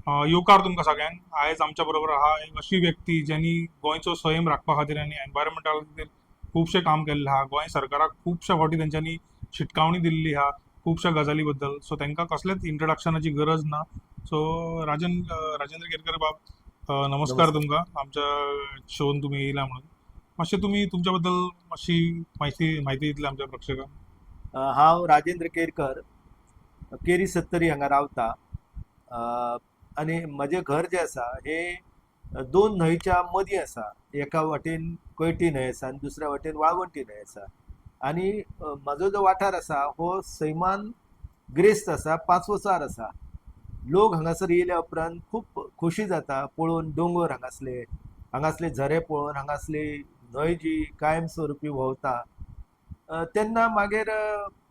येवकार तुमकां सगळ्यांक. आयज आमच्या बरोबर आहा एक अशी व्यक्ती ज्यांनी गोंयचो सैम राखपा खातीर आनी एनवायरमेंटा खातीर खुबशें काम केल्लें आहा. गोंय सरकाराक खुबश्या फावटी तेंच्यांनी शिटकावणी दिल्ली आहा खुबश्या गजाली बद्दल. सो तांकां कसलेच इंट्रोडक्शनाची गरज ना. सो राजेंद्र केरकर बाब, नमस्कार नमस्कार. तुमकां. आमच्या शोन तुमी येयला म्हणून. मातशें तुमी तुमच्या बद्दल मातशी म्हायती दितले आमच्या प्रेक्षकांक. हांव राजेंद्र केरकर, केरी सत्तरी हांगा रावता. आनी म्हजें घर जें आसा हें दोन न्हंयच्या मदीं आसा. एका वाटेन कळटी न्हंय आसा आनी दुसऱ्या वाटेन वाळवंटी न्हंय आसा. आनी म्हाजो जो वाठार आसा हो सैमान ग्रेस्त आसा, पांचवोचार आसा. लोक हांगासर येयल्या उपरांत खूब खोशी जाता पळोवन दोंगर हांगासले झरे पळोवन, हांगासली न्हंय जी कायमस्वरुपी व्हांवता. तेन्ना मागीर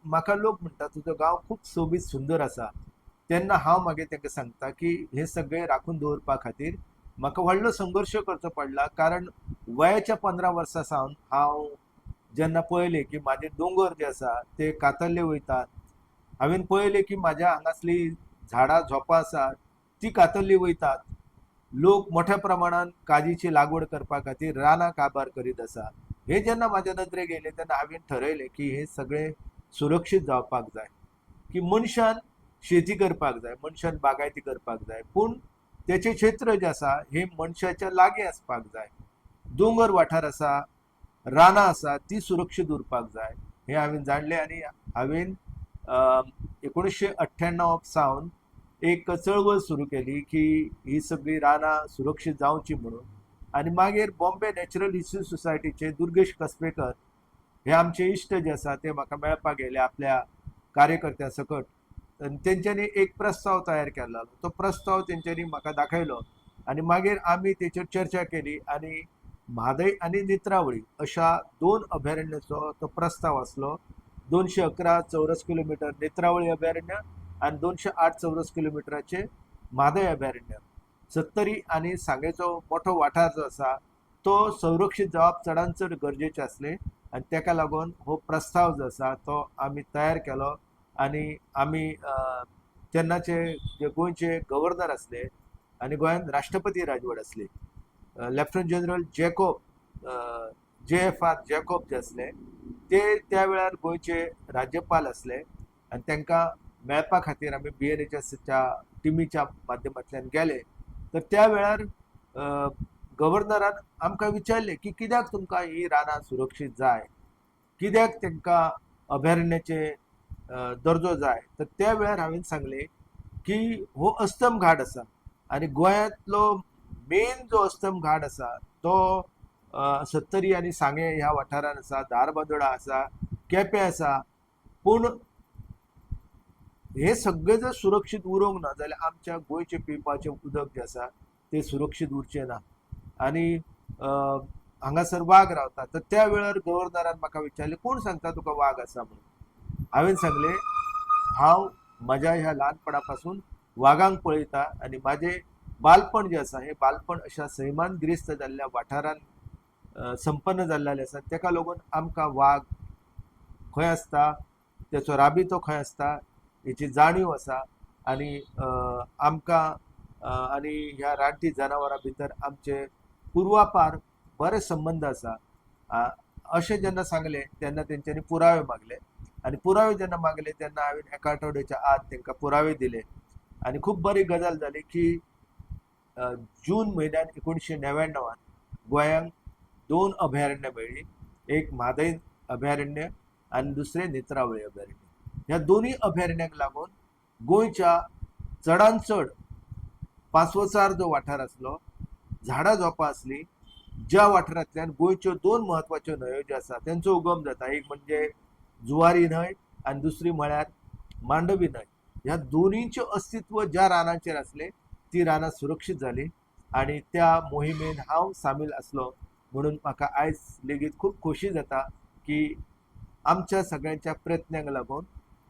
म्हाका लोक म्हणटा तुजो गांव खूब सोबीत सुंदर आसा. तेन्ना हांव मागीर तांकां सांगता की हे सगळें राखून दवरपा खातीर म्हाका व्हडलो संघर्श करचो पडला. कारण वयाच्या 15 वर्सां सावन हांव जेन्ना पळयलें की म्हाजे दोंगर जे आसा ते कातरले वयतात. हांवें पळयलें की म्हाज्या हांगासली झाडां झोपां आसा ती कातरली वयतात. लोक मोठ्या प्रमाणात काजीची लागवड करपा खातीर रानां काबार करीत आसा. हे जेन्ना म्हाज्या नदरेक येयलें तेन्ना हांवें ठरयलें की हे सगळें सुरक्षीत जावपाक जाय. की मनशान शेती करपाक जाय, मनशान बागायती करपाक जाय, पूण तेचें क्षेत्र जें आसा हे मनशाच्या लागीं आसपाक जाय. दोंगर वाठार आसा, रानां आसा ती सुरक्षीत उरपाक जाय हें हांवें जाणलें. आनी हांवें 1998 सावन एक चळवळ सुरू केली की ही सगळी रानां सुरक्षीत जावची म्हणून. आनी मागीर बॉम्बे नॅचरल हिस्ट्री सोसायटीचे दुर्गेश कसबेकर हे आमचे इश्ट जे आसा ते म्हाका मेळपाक गेले आपल्या कार्यकर्त्यां सकट. आनी तेंच्यांनी एक प्रस्ताव तयार केल्लो. तो प्रस्ताव तेंच्यांनी म्हाका दाखयलो आनी मागीर आमी तेचेर चर्चा केली आनी म्हादय आनी नेत्रावळी अशा दोन अभयारण्याचो तो प्रस्ताव आसलो. 211 चौरस किलोमीटर नेत्रावळी अभयारण्य आनी 208 चौरस किलोमिटराचे म्हादय अभयारण्य. सत्तरी आनी सांगेचो मोठो वाठार जो आसा तो संरक्षीत जावप चडांत चड गरजेचें आसलें. आनी ताका लागून हो प्रस्ताव जो आसा तो आमी तयार केलो. आनी आमी तेन्नाचे जे गोंयचे गव्हर्नर आसले आनी गोंयांत राष्ट्रपती राजवट आसली, lieutenant general Jacob JFR Jacob जे आसले ते त्या वेळार गोंयचे राज्यपाल आसले. आनी तांकां मेळपा खातीर आमी BNHSच्या टिमीच्या माध्यमांतल्यान गेले. तर त्या वेळार गव्हर्नरान आमकां विचारलें की कित्याक तुमकां ही रानां सुरक्षीत जाय, कित्याक तांकां अभयारण्याचे दर्जो जाय. तर त्या वेळार हांवें सांगलें की हो अस्तम घाट आसा आनी गोंयांतलो मेन जो अस्तम घाट आसा तो सत्तरी आनी सांगे ह्या वाठारांत आसा, धारबांदोडा आसा, केपें आसा. पूण हे सगळें जर सुरक्षीत उरोंक ना जाल्यार आमच्या गोंयचें पिवपाचें उदक जें आसा तें सुरक्षीत उरचें ना. आनी हांगासर वाग रावता. तर त्या वेळार गव्हर्नरान म्हाका विचारलें कोण सांगता तुका वाग आसा म्हणून. हांवें सांगलें हांव म्हज्या ह्या ल्हानपणा पासून वागांक पळयता आनी म्हाजें बालपण जें आसा हें बालपण अशा सैमान गिरेस्त जाल्ल्या वाठारांत संपन्न जाल्लेलें आसा. ताका लागून आमकां वाग खंय आसता, तेचो राबितो खंय आसता हेची जाणीव आसा. आनी आमकां आनी ह्या रानटी जनावरां भितर आमचे पुर्वापार बरे संबंद आसा. अशें जेन्ना सांगलें तेन्ना तेंच्यांनी पुरावे मागले आनी पुरावे जेन्ना मागले तेन्ना हांवें एका आठवड्याच्या आत तांकां पुरावे दिले. आनी खूब बरी गजाल जाली की जून म्हयन्यान 1999 गोंयांक 2 अभयारण्यां मेळ्ळीं. एक म्हादय अभयारण्य आनी दुसरें नेत्रावळी अभयारण्य. ह्या दोनूय अभयारण्यांक लागून गोंयच्या चडांत चड पांचवोचार जो वाठार आसलो, झाडां झोपां आसलीं, ज्या वाठारांतल्यान गोंयच्यो 2 म्हत्वाच्यो न्हंयो ज्यो आसा तेंचो उगम जाता. एक म्हणजे जुवारी न्हंय आनी दुसरी म्हळ्यार मांडवी न्हंय. ह्या दोनींचें अस्तित्व ज्या रानांचेर आसलें ती रानां सुरक्षीत जालीं आनी त्या मोहिमेन हांव सामील आसलो. म्हणून म्हाका आयज लेगीत खूब खोशी जाता की आमच्या सगळ्यांच्या प्रयत्नांक लागून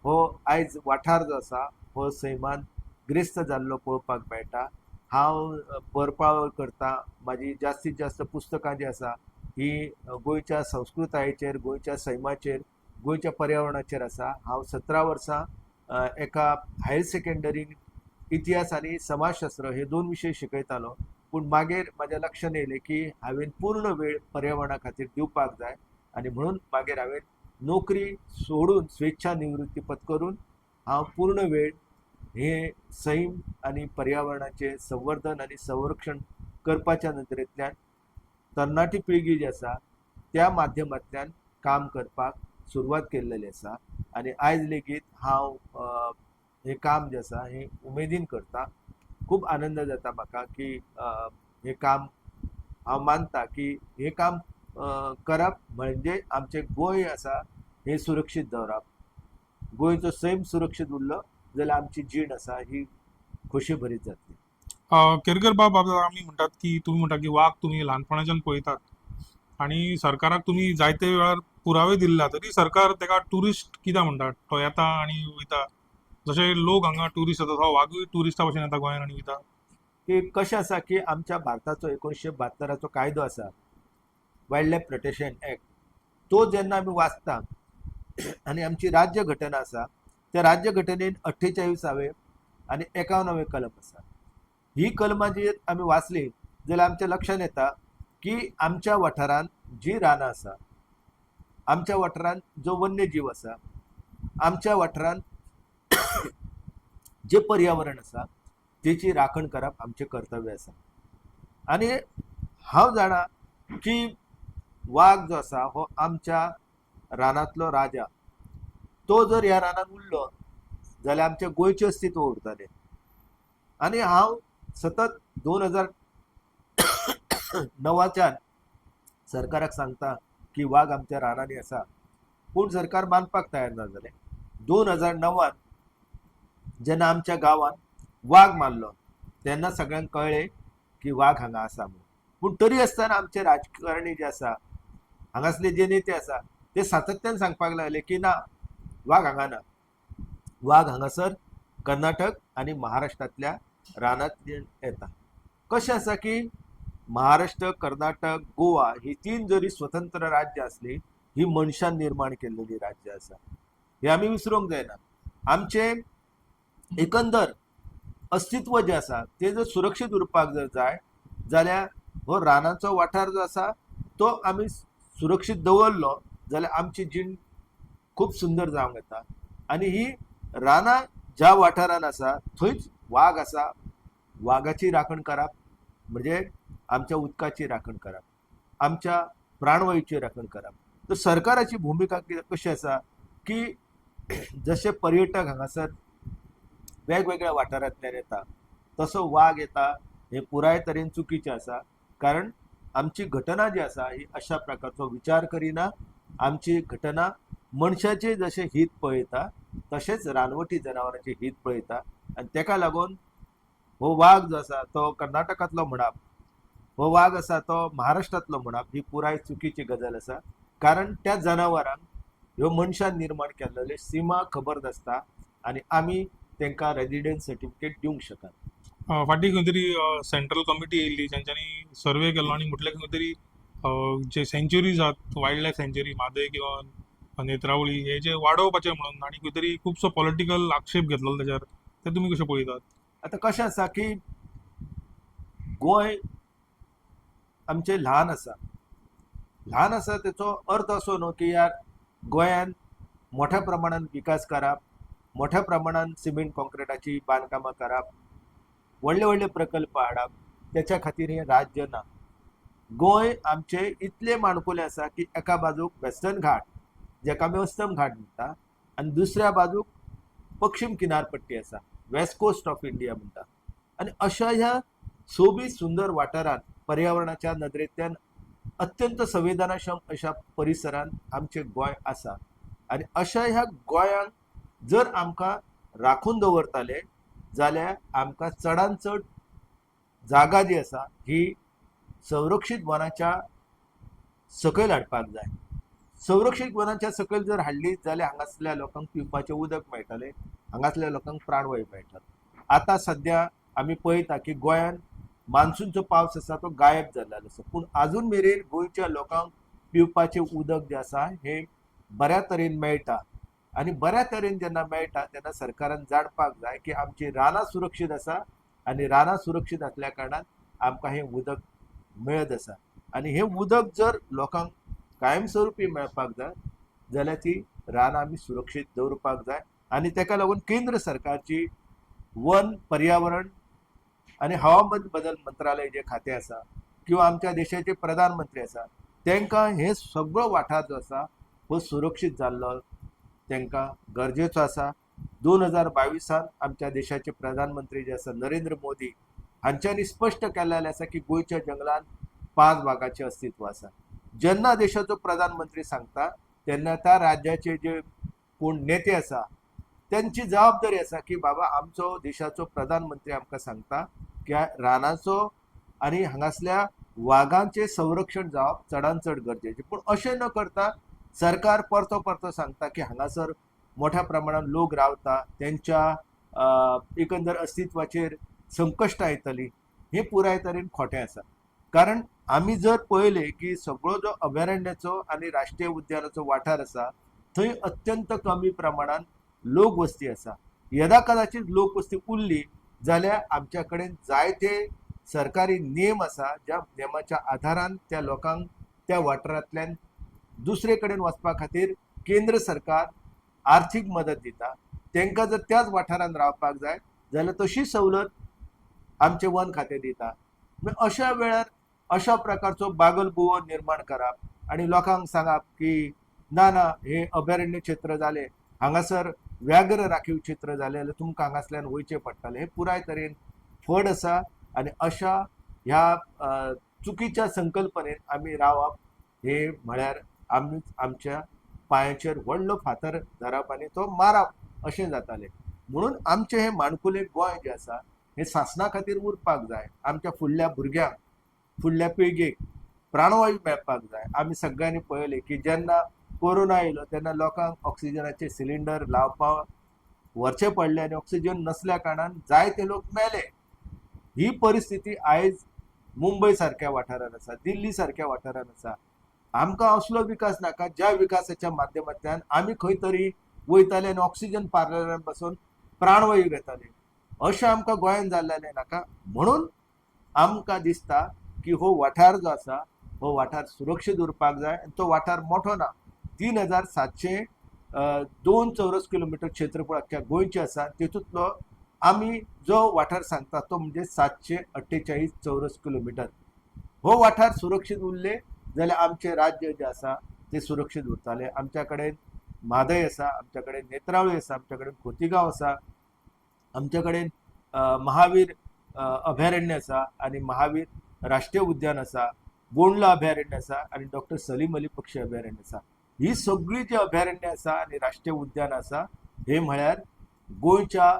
हो आयज वाठार जो आसा हो सैमान ग्रेस्त जाल्लो पळोवपाक मेळटा. हांव बरपाव करतां. म्हाजी जास्तीत जास्त पुस्तकां जीं आसा ही गोंयच्या संस्कृतायेचेर, गोंयच्या सैमाचेर, गोंयच्या पर्यावरणाचेर आसा. हांव 17 वर्सां एका हायर सेकंडरीन इतिहास आणि समाजशास्त्र हे 2 विशय शिकयतालो, पूण मागीर म्हाज्या लक्षांत येयलें की हांवें पूर्ण वेळ पर्यावरणा खातीर दिवपाक जाय आनी म्हणून मागीर हांवें नोकरी सोडून स्वेच्छा निवृत्ती पत्करून हांव पूर्ण वेळ हे सैम आनी पर्यावरणाचें संवर्धन आनी संरक्षण करपाच्या नदरेंतल्यान तरणाटी पिळगी जी आसा त्या माध्यमांतल्यान काम करपाक सुरवात केल्लेली आसा आनी आयज लेगीत हांव हें काम जें आसा हें उमेदीन करता. खूब आनंद जाता म्हाका की हें काम हांव मानता की हें काम करप म्हणजे आमचें गोंय आसा हें सुरक्षीत दवरप. गोंयचो सैम सुरक्षीत उरलो जाल्यार आमची जीण आसा ही खोशी भरीत जातली. केरकर बाब आमी म्हणटात की तुम्ही म्हणटा की वाघ तुम्ही ल्हानपणाच्यान पळयतात आणि सरकाराक तुम्ही जायते वेळार पुरावे दिल्ला तरी सरकार तेका टुरिस्ट कित्याक म्हणटात तो येता आणि वयता जशे लोक हांगा टुरिस्ट येता तसो वाघूय टुरिस्टा भशेन येता गोंयान आणि वयता. की कशें आसा की आमच्या भारताचो 1972 कायदो आसा वायल्ड लायफ प्रोटेक्शन एक्ट, तो जेन्ना आमी वाचता आनी आमची राज्य घटना आसा त्या राज्य घटनेन 48 आनी 51 कलम आसा. ही कलमां जी आमी वाचली जाल्यार आमच्या लक्षांत येता की आमच्या वाठारांत जी रानां आसा, आमच्या वाठारांत जो वन्यजीव आसा, आमच्या वाठारांत जे पर्यावरण आसा तेची राखण करप आमचें कर्तव्य आसा. आनी हांव जाणा की वाघ जो आसा हो आमच्या रानांतलो राजा. तो जर ह्या रानांत उरलो जाल्यार आमचें गोंयचें अस्तित्व उरतलें. आनी हांव सतत 2009च्यान सरकाराक सांगता की वाघ आमच्या रानांनी आसा, पूण सरकार मानपाक तयार ना जालें. 2009 जेन्ना आमच्या गांवांत वाघ मारलो तेन्ना सगळ्यांक कळ्ळें की वाघ हांगा आसा म्हणून. पूण तरी आसतना आमचे राजकारणी जे आसा, हांगासले जे नेते आसा ते सातत्यान सांगपाक लागले की ना, वाघ हांगा ना. वाघ हांगासर कर्नाटक आनी महाराष्ट्रांतल्या रानांत येता. कशें आसा की महाराष्ट्र, कर्नाटक, गोवा ही 3 जरी स्वतंत्र राज्य आसली, ही मनशान निर्माण केल्लेली राज्य आसा. हे आमी विसरूंक जायना. आमचें एकंदर अस्तित्व जें आसा तें जर सुरक्षीत उरपाक जर जाय जाल्यार हो रानाचो वाठार जो आसा तो आमी सुरक्षीत दवरलो जाल्यार आमची जीण खूब सुंदर जावंक येता. आनी ही रानां ज्या वाठारांत आसा थंयच वाघ आसा. वाघाची राखण करप म्हणजे आमच्या उदकाची राखण करप, आमच्या प्राणवायूची राखण करप. तर सरकाराची भुमिका कशी आसा की जशे पर्यटक हांगासर वेगवेगळ्या वाठारांतल्यान येता तसो वाघ येता हे पुराय तरेन चुकीचें आसा. कारण आमची घटना जी आसा ही अशा प्रकारचो विचार करिना. आमची घटना मनशाचें जशें हीत पळयता तशेंच रानवटी जनावरांचें हीत पळयता. आनी तेका लागून हो वाघ जो आसा तो कर्नाटकांतलो म्हणप, हो वाघ आसा तो महाराष्ट्रांतलो म्हणप ही पुराय चुकीची गजाल आसा. कारण त्या जनावरांक ह्यो मनशान निर्माण केल्लेल्यो सीमा खबर नासता आनी आमी तांकां रेजिडेंस सर्टिफिकेट दिवंक शकना. फाटी खंय तरी सेंट्रल कमिटी येयल्ली जांच्यांनी सर्वे केलो आणि म्हटलें खंय तरी जे सँच्युरीज आहात वायल्ड लायफ सँच्युरी म्हादय किंवा नेत्रावळी हे जे वाडोवपाचे म्हणून आणि खंय तरी खुबसो पॉलिटिकल आक्षेप घेतलो त्याच्यार, ते तुमी कशें पळयतात? आतां कशें आसा की गोंय आमचें ल्हान आसा. ल्हान आसा तेचो अर्थ असो न्हू की यार गोंयान मोठ्या प्रमाणात विकास करप, मोठ्या प्रमाणात सिमेंट कॉन्क्रिटाची बांदकामां करप, व्हडले व्हडले प्रकल्प हाडप, त्याच्या खातीर हें राज्य ना. गोंय आमचे इतले माणकुलें आसा की एका बाजूक वेस्टर्न घाट जेका आमी अस्तम घाट म्हणटा आनी दुसऱ्या बाजूक पश्चिम किनारपट्टी आसा, वेस्ट कोस्ट ऑफ इंडिया म्हणटा. आनी अशा ह्या सोबीत सुंदर वाठारांत पर्यावरणाच्या नदरेंतल्यान अत्यंत संवेदनाक्षम अशा परिसरांत आमचें गोंय आसा. आनी अशा ह्या गोंयांक जर आमकां राखून दवरताले जाल्यार आमकां चडांत चड जागा जी आसा ही संरक्षीत वनाच्या सकयल हाडपाक जाय. संरक्षीत वनाच्या सकयल जर हाडली जाल्यार हांगासरल्या लोकांक पिवपाचें उदक मेळटलें, हांगासरल्या लोकांक प्राणवायू मेळटलो. आतां सद्या आमी पळयता की गोंयान मान्सूनचो पावस आसा तो गायब जाल्लो आसा, पूण आजून मेरेन गोंयच्या लोकांक पिवपाचें उदक जें आसा हें बऱ्या तरेन मेळटा. आणि बऱ्या तरेन जेन्ना मेळटा तेन्ना सरकारान जाणपाक जाय की आमची रानां सुरक्षीत आसा आणि रानां सुरक्षीत असल्या कारणान आमकां हें उदक मेळत आसा आणि हें उदक जर लोकांक कायमस्वरुपी मेळपाक जाय जाल्यार ती रानां आमी सुरक्षीत दवरपाक जाय आणि तेका लागून केंद्र सरकारची वन पर्यावरण आणि हवामान बदल मंत्रालय जे खातें आसा किंवा आमच्या देशाचे प्रधानमंत्री आसा तांकां हे सगळो वाठार जो आसा हो सुरक्षीत जाल्लो तांकां गरजेचो आसा 2022 आमच्या देशाचे प्रधानमंत्री जे आसा नरेंद्र मोदी हांच्यांनी स्पश्ट केल्लें आसा की गोंयच्या जंगलांत 5 वाघाचें अस्तित्व आसा जेन्ना देशाचो प्रधानमंत्री सांगता तेन्ना त्या राज्याचे जे कोण नेते आसा त्यांची जबाबदारी आसा की बाबा आमचो देशाचो प्रधानमंत्री आमकां सांगता की रानाचो आणि हांगासल्या वाघांचे संरक्षण जावप चडांत चड गरजेचें पूण अशें न करता सरकार परतो परतो सांगता की हांगासर मोठ्या प्रमाणात लोक रावता त्यांच्या एकंदर अस्तित्वाचेर संकश्टां येतली हे पुराय तरेन खोटें आसा कारण आमी जर पळयलें की सगळो जो अभयारण्याचो आनी राष्ट्रीय उद्यानाचो वाठार आसा थंय अत्यंत कमी प्रमाणात लोकवस्ती आसा यदा कदाचित लोकवस्ती उरली जाल्यार आमच्या कडेन जायते सरकारी नेम आसा ज्या नेमाच्या आधारान त्या लोकांक त्या वाठारांतल्यान दुसरे कडेन वचपा खातीर केंद्र सरकार आर्थीक मदत दिता तांकां जर त्याच वाठारांत रावपाक जाय जाल्यार तशी सवलत आमचे वन खातें दिता अशा वेळार अशा प्रकारचो बागलबुवो निर्माण करप आणि लोकांक सांगप की ना ना हे अभयारण्य क्षेत्र जाले हांगासर व्याघ्र राखीव क्षेत्र जाले जाल्यार तुमकां हांगासल्यान वयचें पडटलें हे पुराय तरेन फड आसा आणि अशा ह्या चुकीच्या संकल्पनेन आमी रावप हे म्हळ्यार आमी आमच्या पांयाचेर व्हडलो फातर धरप आनी तो मारप अशें जातालें म्हणून आमचें हें माणकुलें गोंय जें आसा हें शासना खातीर उरपाक जाय आमच्या फुडल्या भुरग्यांक फुडल्या पिळगेक प्राणवायू मेळपाक जाय आमी सगळ्यांनी पळयलें की जेन्ना कोरोना येयलो तेन्ना लोकांक ऑक्सिजनाचे सिलिंडर लावपाक व्हरचे पडले आनी ऑक्सिजन नसल्या कारणान जायते लोक मेले ही परिस्थिती आयज मुंबय सारक्या वाठारांत आसा दिल्ली सारक्या वाठारांत आसा आमकां असलो विकास नाका ज्या विकासाच्या माध्यमांतल्यान आमी खंय तरी वयताले आनी ऑक्सिजन पार्लरांत बसून प्राणवायू घेताले अशें आमकां गोंयांत जाल्लें नाका म्हणून आमकां दिसता की हो वाठार जो आसा हो वाठार सुरक्षीत उरपाक जाय आनी तो वाठार मोठो ना 3702 चौरस किलोमीटर क्षेत्रफळ अख्ख्या गोंयचे आसा तेतूंतलो आमी जो वाठार सांगता तो म्हणजे 748 चौरस किलोमीटर हो वाठार सुरक्षीत उरले जाल्यार आमचे राज्य जे आसा ते सुरक्षीत उरताले आमच्या कडेन म्हादय आसा आमच्या कडेन नेत्रावळी आसा आमच्या कडेन खोतीगांव आसा आमच्या कडेन महावीर अभयारण्य आसा आनी महावीर राष्ट्रीय उद्यान आसा बोंडला अभयारण्य आसा आनी डॉक्टर सलीम अली पक्षी अभयारण्य आसा ही सगळी जी अभयारण्य आसा आनी राष्ट्रीय उद्यान आसा हे म्हळ्यार गोंयच्या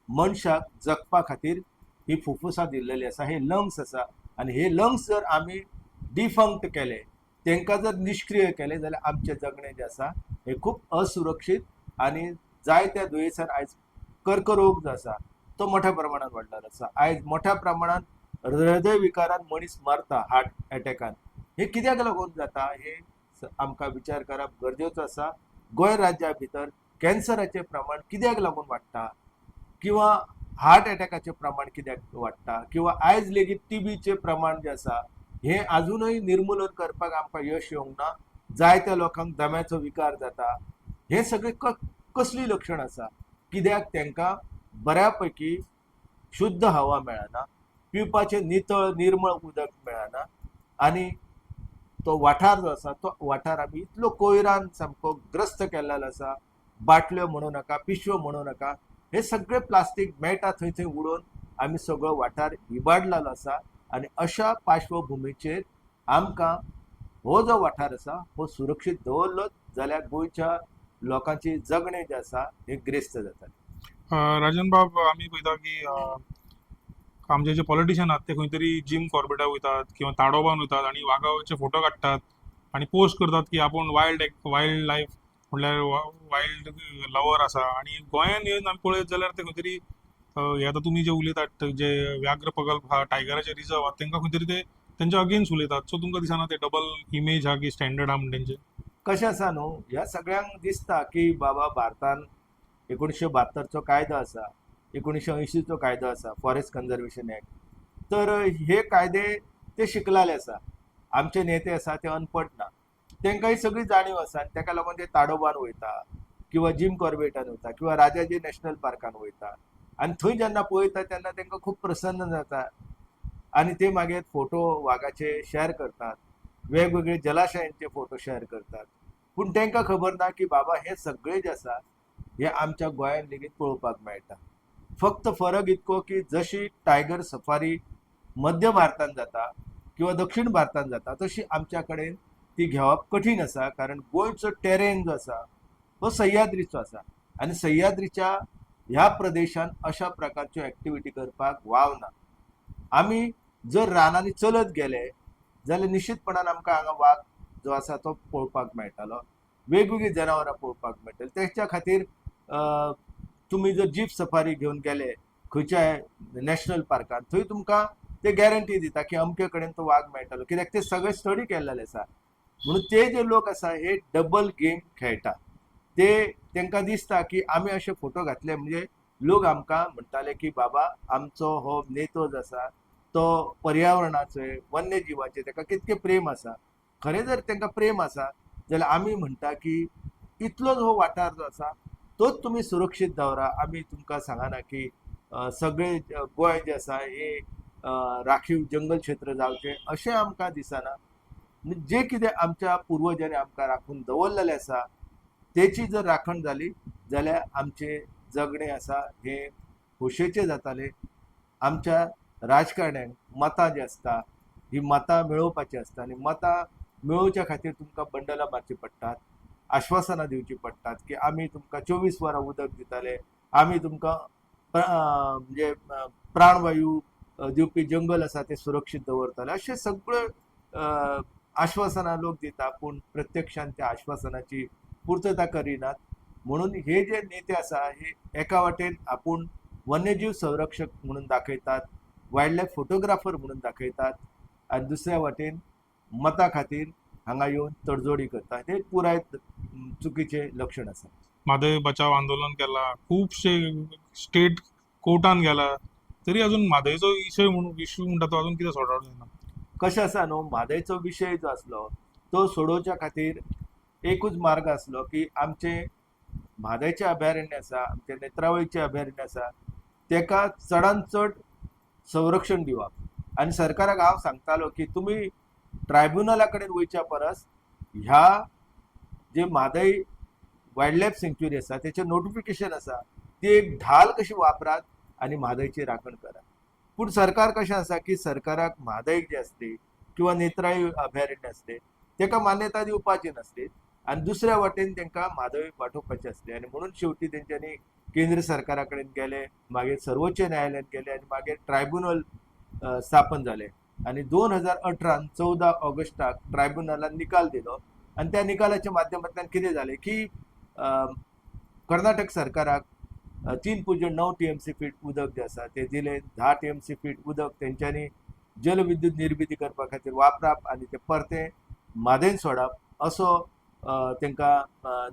मनशाक जगपा खातीर ही फुफ्फुसां दिल्लेली आसा हे लंग्स आसा आनी हे लंग्स जर आमी डिफंक्ट केले तांकां जर निश्क्रिय केले जाल्यार आमचें जगणें जें आसा हे खूब असुरक्षीत आनी जायत्या दुयेंसान आयज कर्करोग जो आसा तो मोठ्या प्रमाणात वाडलेलो आसा आयज मोठ्या प्रमाणात हृदय विकारान मनीस मरता हार्ट एटॅकान हे कित्याक लागून जाता हे आमकां विचार करप गरजेचो आसा गोंय राज्या भितर कॅन्सराचें प्रमाण कित्याक लागून वाडटा किंवा हार्ट एटॅकाचें प्रमाण कित्याक वाडटा किंवा आयज लेगीत टीबीचें प्रमाण जें आसा हें अजूनय निर्मुलन करपाक आमकां यश येवंक ना जायत्या लोकांक दम्याचो विकार जाता हे सगळे कसली लक्षण आसा कित्याक तांकां बऱ्या पैकी शुद्ध हवा मेळना पिवपाचें नितळ निर्मळ उदक मेळना आनी तो वाठार जो आसा तो वाठार आमी इतलो कोयरान सामको ग्रस्त केल्लो आसा बाटल्यो म्हणू नाका पिशव्यो म्हणू नाका हे सगळे प्लास्टीक मेळटा थंय थंय उडोवन आमी सगळो वाठार इबाडलेलो आसा आनी अशा पार्श्वभुमीचेर आमकां हो जो वाठार आसा हो सुरक्षीत दवरलो जाल्यार गोंयच्या लोकांची जगणें जें आसा हें ग्रेस्त जाता राजन बाब आमी पळयता की आमचे जे पॉलिटिशियन आहात ते खंय तरी जिम कॉर्बेटाक वयतात किंवा ताडोबान वयतात आणि वाघाचे फोटो काडटात आणि पोस्ट करतात की आपण वायल्ड लायफ म्हणल्यार वायल्ड लवर आसा आणि गोंयान येवन आमी पळयत जाल्यार ते खंय तरी हे आतां तुमी जे उलयतात जे व्याघ्र प्रकल्प आहा टायगराचे रिजर्व आहा तांकां खंय तरी ते तेंच्या अगेन्स्ट उलयतात सो तुमकां दिसना ते डबल इमेज आहा की स्टँडर्ड आहा म्हणून तेंचे कशें आसा न्हू, ह्या सगळ्यांक दिसता की बाबा भारतान 1972चो कायदो आसा, 1980चो कायदो आसा, फॉरेस्ट कन्झर्वेशन एक्ट. तर हे कायदे ते शिकलेले आसा. आमचे नेते आसा ते अनपड ना. तांकां ही सगळी जाणीव आसा आनी ताका लागून ते ताडोबान वयता किंवा जिम कॉर्बेटान वयता किंवा राजाजी नॅशनल पार्कान वयता आनी थंय जेन्ना पळयता तेन्ना तांकां खूब प्रसन्न जाता आनी ते मागीर फोटो वागाचे शेअर करतात, वेगवेगळे जलाशयांचे फोटो शेअर करतात. पूण तांकां खबर ना की बाबा हे सगळे जे आसा हे आमच्या गोंयांत लेगीत पळोवपाक मेळटा. फक्त फरक इतको की जशी टायगर सफारी मध्य भारतांत जाता किंवा दक्षिण भारतांत जाता तशी आमच्या कडेन ती घेवप कठीण आसा, कारण गोंयचो टेरेन जो आसा तो सह्याद्रीचो आसा आनी सह्याद्रीच्या ह्या प्रदेशांत अशा प्रकारच्यो एक्टिविटी करपाक वाव ना. आमी जर रानांनी चलत गेले जाल्यार निश्चितपणान आमकां हांगा वाघ जो आसा तो पळोवपाक मेळटलो, वेगवेगळी जनावरां पळोवपाक मेळटली. त्याच्या खातीर तुमी जर जीप सफारी घेवन गेले खंयच्याय नॅशनल पार्कान, थंय तुमकां ते गॅरंटी दिता की अमके कडेन तो वाघ मेळटलो, कित्याक ते सगळे स्टडी केल्लेले आसा. म्हणून ते जे लोक आसा हे डबल गेम खेळटा. तांकां दिसता की आमी अशे फोटो घातले म्हणजे लोक आमकां म्हणटाले की बाबा आमचो हो नेतो जो आसा तो पर्यावरणाचे वन्यजीवाचे ताका कितके प्रेम आसा. खरें जर तांकां प्रेम आसा जाल्यार आमी म्हणटा की इतलोच हो वाठार जो आसा तोच तुमी सुरक्षीत दवरा. आमी तुमकां सांगना की सगळे गोंय जे आसा हे राखीव जंगल क्षेत्र जावचे अशें आमकां दिसना. जे कितें आमच्या पुर्वजांनी आमकां राखून दवरलेलें आसा तेची जर राखण जाली जाल्यार आमचे जगणें आसा हे खोशयेचें जातालें. आमच्या राजकारण्यांक मतां जी आसता ही मतां मेळोवपाची आसता आनी मतां मेळोवच्या खातीर तुमकां बंडलां मारची पडटात, आश्वासनां दिवची पडटात की आमी तुमकां 24 वरां उदक दिताले, आमी तुमकां म्हणजे प्राणवायू दिवपी जंगल आसा ते सुरक्षीत दवरतले, अशें सगळ्यो आश्वासनां लोक दिता पूण प्रत्यक्षान त्या आश्वासनाची पूर्तता करिनात. म्हणून हे जे नेते आसा हे एका वाटेन आपूण वन्यजीव संरक्षक म्हणून दाखयतात, वायल्ड लायफ फोटोग्राफर म्हणून दाखयतात आनी दुसऱ्या वाटेन मता खातीर हांगा येवन तडजोडी करतात. हे पुराय चुकीचे लक्षण आसा. म्हादय बचाव आंदोलन केला, खूपशे स्टेट कोर्टान गेला, तरी अजून म्हादयचो इश्यू म्हणटा तो अजून कितें सॉर्ट आउट जायना. कशें आसा न्हू, म्हादयचो विशय जो आसलो तो सोडोवच्या खातीर एकूच मार्ग आसलो की आमचे म्हादयचें अभयारण्य आसा, आमचे नेत्रावळीचें अभयारण्य आसा तेका चडांत चड संरक्षण दिवप. आनी सरकाराक हांव सांगतालो की तुमी ट्रायब्युनला कडेन वयच्या परस ह्या जे म्हादय वायल्ड लायफ सँच्युरी आसा तेचें नोटिफिकेशन आसा ती एक ढाल कशी वापरात आनी म्हादयची राखण करात. पूण सरकार कशें आसा की सरकाराक म्हादय जे आसली किंवा नेत्राळी अभयारण्य आसले तेका मान्यता दिवपाची नासली आनी दुसऱ्या वाटेन तांकां म्हादय वांटोवपाची आसली. आनी म्हणून शेवटी तेंच्यांनी केंद्र सरकारा कडेन गेले, मागीर सर्वोच्च न्यायालयात गेले आनी मागीर ट्रायब्युनल स्थापन जालें. आनी 2018 14 ऑगस्टाक ट्रायब्युनलान निकाल दिलो आनी त्या निकालाच्या माध्यमांतल्यान कितें जालें की कर्नाटक सरकाराक 3.9 TMC फीट उदक जे आसा ते दिलें. 10 TMC फीट उदक तेंच्यांनी जलविद्युत निर्मिती करपा खातीर वापरप आनी ते परते म्हादयन सोडप असो तांकां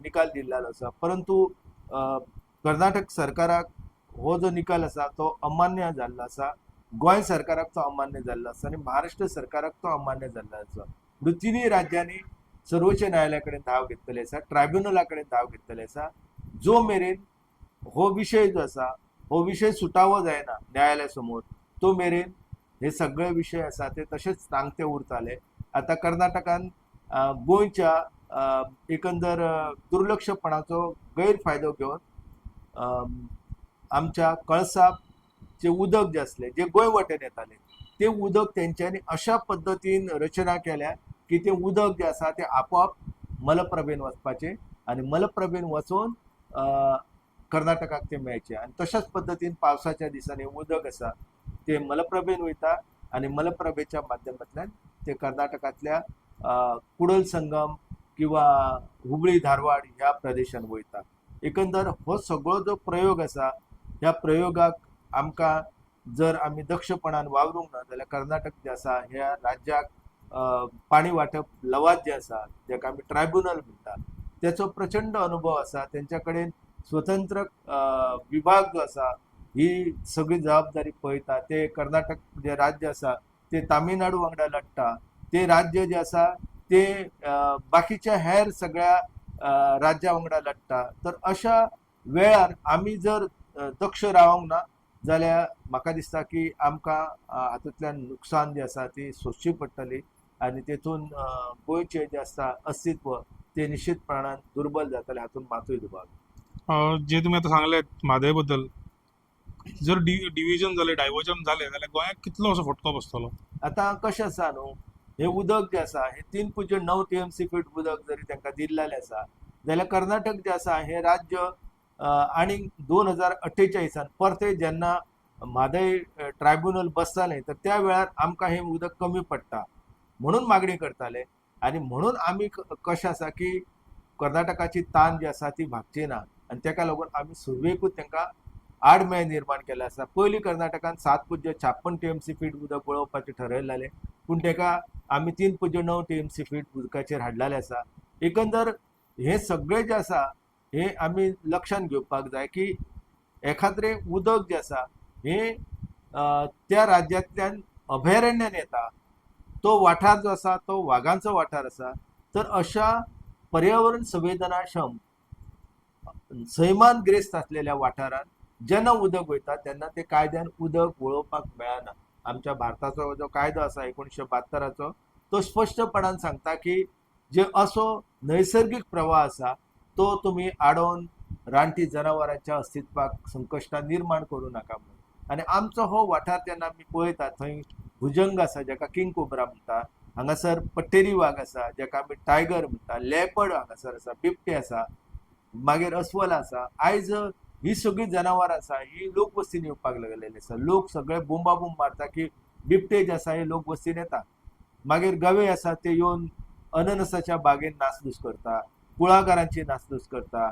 निकाल दिल्लो आसा. परंतु कर्नाटक सरकाराक हो जो निकाल आसा तो अमान्य जाल्लो आसा, गोंय सरकाराक तो अमान्य जाल्लो आसा आनी महाराष्ट्र सरकाराक तो अमान्य जाल्लो आसा. म्हणून तिनूय राज्यांनी सर्वोच्च न्यायालया कडेन धांव घेतलेली आसा, ट्रायब्युनला कडेन धांव घेतलेली आसा. जो मेरेन हो विशय जो आसा हो विशय सुटावो जायना न्यायालया समोर तो मेरेन हे सगळे विशय आसा ते तशेंच तांगते उरताले. आतां कर्नाटकान गोंयच्या एकंदर दुर्लक्षपणाचो गैरफायदो घेवन आमच्या कळसाचे उदक जे आसले जे गोंय वटेन येताले ते उदक तेंच्यांनी अशा पद्दतीन रचना केल्या की ते उदक जे आसा ते आपोआप मलप्रभेन वचपाचें आनी मलप्रभेन वचून कर्नाटकाक ते मेळचे. आनी तशाच पद्दतीन पावसाच्या दिसांनी उदक आसा ते मलप्रभेन वयता आनी मलप्रभेच्या माध्यमांतल्यान ते कर्नाटकांतल्या कुडल संगम किंवा हुबळी धारवाड ह्या प्रदेशांत वयता. एकंदर हो सगळो जो प्रयोग आसा ह्या प्रयोगाक आमकां जर आमी दक्षपणान वावरूंक ना जाल्यार कर्नाटक जे आसा ह्या राज्याक पाणी वाटप लवाद जे आसा जेका आमी ट्रायब्युनल म्हणटा त्याचो प्रचंड अनुभव आसा. त्यांच्याकडे स्वतंत्र विभाग जो आसा ही सगळी जबाबदारी पळयता. ते कर्नाटक जे राज्य आसा ते तामिळनाडू वांगडा लढटा. ते राज्य जे आसा ते बाकीच्या हेर सगळ्या राज्या वांगडा लढटा. तर अशा वेळार आमी जर दक्ष रावंक ना जाल्यार म्हाका दिसता की आमकां हातूंतल्यान नुकसान जी आसा ती सोंसची पडटली आनी तेतून गोंयचें जे आसा अस्तित्व ते निश्चितपणान दुर्बल जातलें हातून मातूय दुबाव. जे तुम्ही आता सांगले म्हादय बद्दल, जर डिव्हिजन झाले डायव्हर्जन झाले जाल्यार गोंयाक कितलो असो फटको बसतलो? आता कशें आसा न्हू, हे उदक जे आसा हे 3.9 TMC फीट उदक जरी तांकां दिल्लेलें आसा जाल्यार कर्नाटक जे आसा हे राज्य आनी 2048 परते जेन्ना म्हादय ट्रायब्युनल बसतालें तर त्या वेळार आमकां हे उदक कमी पडटा म्हणून मागणी करताले. आनी म्हणून आमी कशें आसा की कर्नाटकाची तान जी आसा ती भागची ना आनी तेका लागून आमी सुरवेकूच तांकां आडमेळ निर्माण केले आसा. पयलीं कर्नाटकान 7.56 TMC फीट उदक वळोवपाचें ठरयल्लें पूण तेका आमी 3.9 TMC फीट उदकाचेर हाडलेले आसा. एकंदर हे सगळे जे आसा हे आमी लक्षांत घेवपाक जाय की एखाद्रें उदक जे आसा हे त्या राज्यांतल्यान अभयारण्यान येता. तो वाठार जो आसा तो वाघांचो वाठार आसा. तर अशा पर्यावरण संवेदनाक्षम सैमान ग्रेस्त असलेल्या वाठारात जेन्ना उदक वयता तेन्ना ते कायद्यान उदक वळोवपाक मेळना. आमच्या भारताचो जो कायदो आसा 1972 तो स्पश्टपणान सांगता की जे असो नैसर्गिक प्रवाह आसा तो तुम्ही आडोवन रानटी जनावरांच्या अस्तित्वाक संकश्टां निर्माण करूं नाका म्हणून. आनी आमचो हो वाठार जेन्ना आमी पळयता थंय भुजंग आसा जेका किंग कोब्रा म्हणटा, हांगासर पट्टेरी वाघ आसा जेका आमी टायगर म्हणटा, लेपर्ड हांगासर आसा, बिबटे आसा, मागीर अस्वल आसा. आयज ही सगळी जनावरां आसा ही लोक वस्तीन येवपाक लागलेली आसा. लोक सगळे बोंबाबोंब मारता की बिबटे जे आसा हे लोक वस्तीन येता. मागीर गवे आसा ते येवन अननसाच्या बागेन नासधूस करता, कुळागरांची नासधूस करता.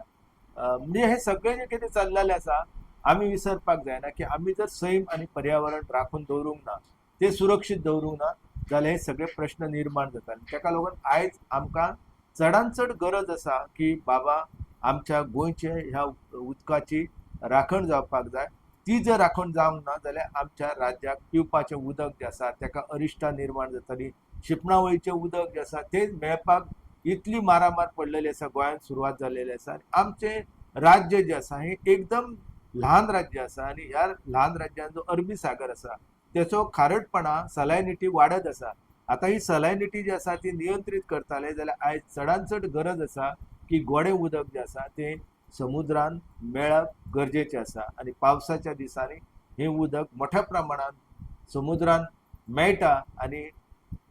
म्हणजे हे सगळें जे कितें चल्लेलें आसा आमी विसरपाक जायना की आमी जर सैम आनी पर्यावरण राखून दवरूंक ना, ते सुरक्षीत दवरूंक ना जाल्यार हे सगळे प्रश्न निर्माण जाता. तेका लागून आयज आमकां चडांत चड गरज आसा की बाबा आमच्या गोंयचे ह्या उदकाची राखण जावपाक जाय. ती जर राखण जावंक ना जाल्यार आमच्या राज्याक पिवपाचें उदक जें आसा तेका अरिश्टां निर्माण जातली. शिंपणावळीचें उदक जें आसा तें मेळपाक इतली मारामार पडलेली आसा, गोंयांत सुरवात जाल्लेली आसा. आमचें राज्य जें आसा हें एकदम ल्हान राज्य आसा आनी ह्या ल्हान राज्यान जो अरबी सागर आसा त्याचो खारटपणा सलायनिटी वाडत आसा. आता ही सलायनिटी जी आसा ती नियंत्रीत करताले जाल्यार आयज चडांत चड गरज आसा की गोडें उदक जें आसा तें समुद्रान मेळप गरजेचें आसा. आनी पावसाच्या दिसांनी हें उदक मोठ्या प्रमाणात समुद्रान मेळटा आनी